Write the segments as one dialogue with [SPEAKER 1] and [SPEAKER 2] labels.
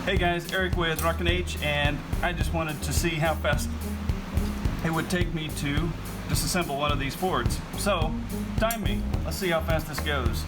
[SPEAKER 1] Hey guys, Eric with Rockin' H, and I just wanted to see how fast it would take me to disassemble one of these Fords. So, time me. Let's see how fast this goes.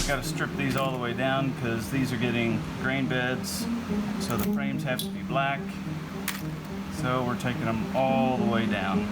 [SPEAKER 1] Got to strip these all the way down because these are getting grain beds, so the frames have to be black. So we're taking them all the way down.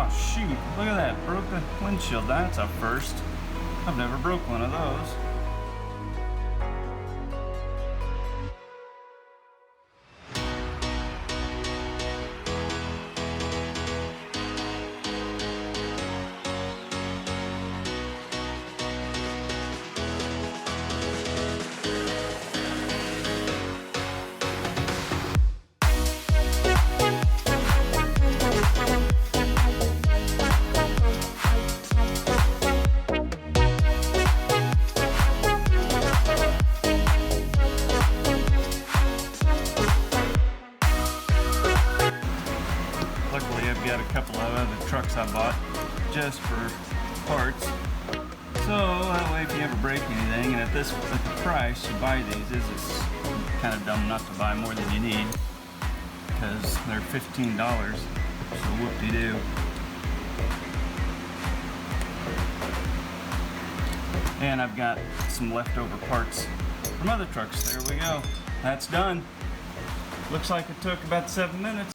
[SPEAKER 1] Oh shoot, look at that, broke the windshield. That's a first. I've never broke one of those. Luckily, I've got a couple of other trucks I bought just for parts. So that way, if you ever break anything, and at the price you buy these, it's kind of dumb not to buy more than you need because they're $15. So whoop-de-doo. And I've got some leftover parts from other trucks. There we go. That's done. Looks like it took about 7 minutes.